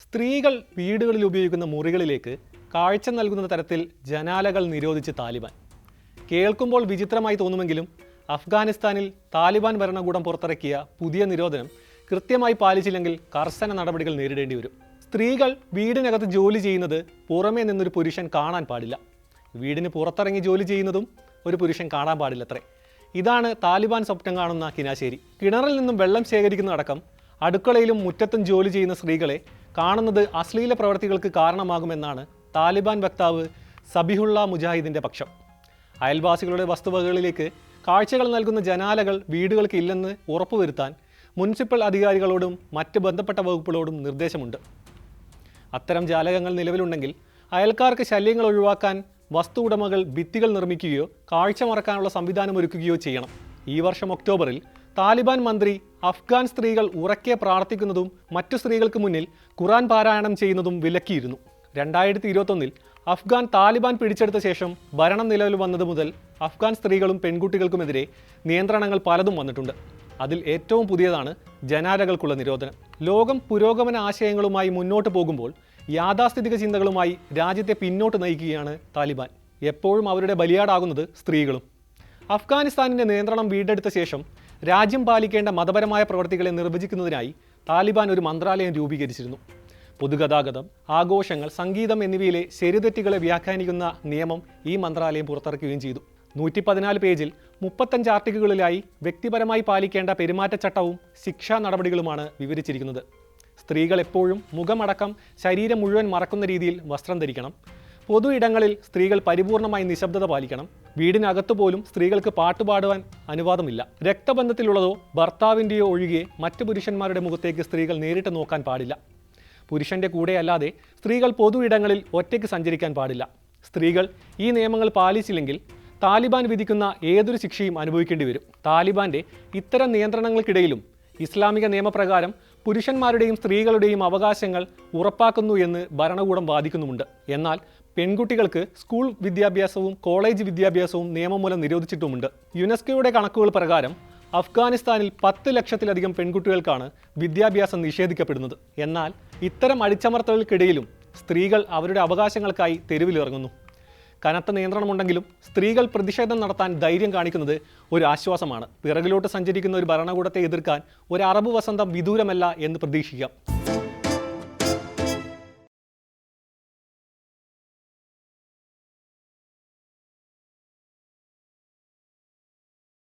സ്ത്രീകൾ വീടുകളിൽ ഉപയോഗിക്കുന്ന മുറികളിലേക്ക് കാഴ്ച നൽകുന്ന തരത്തിൽ ജനാലകൾ നിരോധിച്ച് താലിബാൻ. കേൾക്കുമ്പോൾ വിചിത്രമായി തോന്നുമെങ്കിലും അഫ്ഗാനിസ്ഥാനിൽ താലിബാൻ ഭരണകൂടം പുറത്തിറക്കിയ പുതിയ നിരോധനം കൃത്യമായി പാലിച്ചില്ലെങ്കിൽ കർശന നടപടികൾ നേരിടേണ്ടി വരും. സ്ത്രീകൾ വീടിനകത്ത് ജോലി ചെയ്യുന്നത് പുറമേ നിന്നൊരു പുരുഷൻ കാണാൻ പാടില്ല. വീടിന് പുറത്തിറങ്ങി ജോലി ചെയ്യുന്നതും ഒരു പുരുഷൻ കാണാൻ പാടില്ലത്രേ. ഇതാണ് താലിബാൻ സ്വപ്നം കാണുന്ന കിനാശേരി. കിണറിൽ നിന്നും വെള്ളം ശേഖരിക്കുന്നതടക്കം അടുക്കളയിലും മുറ്റത്തും ജോലി ചെയ്യുന്ന സ്ത്രീകളെ കാണുന്നത് അശ്ലീല പ്രവർത്തികൾക്ക് കാരണമാകുമെന്നാണ് താലിബാൻ വക്താവ് സബിഹുള്ള മുജാഹിദിൻ്റെ പക്ഷം. അയൽവാസികളുടെ വസ്തുവകകളിലേക്ക് കാഴ്ചകൾ നൽകുന്ന ജനാലകൾ വീടുകൾക്ക് ഇല്ലെന്ന് ഉറപ്പുവരുത്താൻ മുനിസിപ്പൽ അധികാരികളോടും മറ്റ് ബന്ധപ്പെട്ട വകുപ്പുകളോടും നിർദ്ദേശമുണ്ട്. അത്തരം ജാലകങ്ങൾ നിലവിലുണ്ടെങ്കിൽ അയൽക്കാർക്ക് ശല്യങ്ങൾ ഒഴിവാക്കാൻ വസ്തു ഉടമകൾ ഭിത്തികൾ നിർമ്മിക്കുകയോ കാഴ്ച മറക്കാനുള്ള സംവിധാനം ഒരുക്കുകയോ ചെയ്യണം. ഈ വർഷം ഒക്ടോബറിൽ താലിബാൻ മന്ത്രി അഫ്ഗാൻ സ്ത്രീകൾ ഉറക്കെ പ്രാർത്ഥിക്കുന്നതും മറ്റു സ്ത്രീകൾക്ക് മുന്നിൽ ഖുറാൻ പാരായണം ചെയ്യുന്നതും വിലക്കിയിരുന്നു. 2021 അഫ്ഗാൻ താലിബാൻ പിടിച്ചെടുത്ത ശേഷം ഭരണം നിലവിൽ വന്നത് മുതൽ അഫ്ഗാൻ സ്ത്രീകളും പെൺകുട്ടികൾക്കുമെതിരെ നിയന്ത്രണങ്ങൾ പലതും വന്നിട്ടുണ്ട്. അതിൽ ഏറ്റവും പുതിയതാണ് ജനാലകൾക്കുള്ള നിരോധനം. ലോകം പുരോഗമന ആശയങ്ങളുമായി മുന്നോട്ട് പോകുമ്പോൾ യാഥാസ്ഥിതിക ചിന്തകളുമായി രാജ്യത്തെ പിന്നോട്ട് നയിക്കുകയാണ് താലിബാൻ. എപ്പോഴും അവരുടെ ബലിയാടാകുന്നത് സ്ത്രീകളും. അഫ്ഗാനിസ്ഥാനിൻ്റെ നിയന്ത്രണം വീണ്ടെടുത്ത ശേഷം രാജ്യം പാലിക്കേണ്ട മതപരമായ പ്രവൃത്തികളെ നിർവചിക്കുന്നതിനായി താലിബാൻ ഒരു മന്ത്രാലയം രൂപീകരിച്ചിരുന്നു. പൊതുഗതാഗതം, ആഘോഷങ്ങൾ, സംഗീതം എന്നിവയിലെ ശരിതെറ്റുകളെ വ്യാഖ്യാനിക്കുന്ന നിയമം ഈ മന്ത്രാലയം പുറത്തിറക്കുകയും ചെയ്തു. 114 പേജിൽ 35 ആർട്ടിക്കിളുകളിലായി വ്യക്തിപരമായി പാലിക്കേണ്ട പെരുമാറ്റച്ചട്ടവും ശിക്ഷാ നടപടികളുമാണ് വിവരിച്ചിരിക്കുന്നത്. സ്ത്രീകൾ എപ്പോഴും മുഖമടക്കം ശരീരം മുഴുവൻ മറക്കുന്ന രീതിയിൽ വസ്ത്രം ധരിക്കണം. പൊതു ഇടങ്ങളിൽ സ്ത്രീകൾ പരിപൂർണമായി നിശബ്ദത പാലിക്കണം. വീടിനകത്തു പോലും സ്ത്രീകൾക്ക് പാട്ടുപാടുവാൻ അനുവാദമില്ല. രക്തബന്ധത്തിലുള്ളതോ ഭർത്താവിൻ്റെയോ ഒഴികെ മറ്റു പുരുഷന്മാരുടെ മുഖത്തേക്ക് സ്ത്രീകൾ നേരിട്ട് നോക്കാൻ പാടില്ല. പുരുഷൻ്റെ കൂടെയല്ലാതെ സ്ത്രീകൾ പൊതു ഇടങ്ങളിൽ ഒറ്റയ്ക്ക് സഞ്ചരിക്കാൻ പാടില്ല. സ്ത്രീകൾ ഈ നിയമങ്ങൾ പാലിച്ചില്ലെങ്കിൽ താലിബാൻ വിധിക്കുന്ന ഏതൊരു ശിക്ഷയും അനുഭവിക്കേണ്ടി വരും. താലിബാൻ്റെ ഇത്തരം നിയന്ത്രണങ്ങൾക്കിടയിലും ഇസ്ലാമിക നിയമപ്രകാരം പുരുഷന്മാരുടെയും സ്ത്രീകളുടെയും അവകാശങ്ങൾ ഉറപ്പാക്കുന്നു എന്ന് ഭരണകൂടം വാദിക്കുന്നുമുണ്ട്. എന്നാൽ പെൺകുട്ടികൾക്ക് സ്കൂൾ വിദ്യാഭ്യാസവും കോളേജ് വിദ്യാഭ്യാസവും നിയമം മൂലം നിരോധിച്ചിട്ടുമുണ്ട്. യുനെസ്കോയുടെ കണക്കുകൾ പ്രകാരം അഫ്ഗാനിസ്ഥാനിൽ 10 ലക്ഷത്തിലധികം പെൺകുട്ടികൾക്കാണ് വിദ്യാഭ്യാസം നിഷേധിക്കപ്പെടുന്നത്. എന്നാൽ ഇത്തരം അടിച്ചമർത്തലുകൾക്കിടയിലും സ്ത്രീകൾ അവരുടെ അവകാശങ്ങൾക്കായി തെരുവിലിറങ്ങുന്നു. കനത്ത നിയന്ത്രണമുണ്ടെങ്കിലും സ്ത്രീകൾ പ്രതിഷേധം നടത്താൻ ധൈര്യം കാണിക്കുന്നത് ഒരു ആശ്വാസമാണ്. പിറകിലോട്ട് സഞ്ചരിക്കുന്ന ഒരു ഭരണകൂടത്തെ എതിർക്കാൻ ഒരു അറബ് വസന്തം വിദൂരമല്ല എന്ന് പ്രതീക്ഷിക്കാം.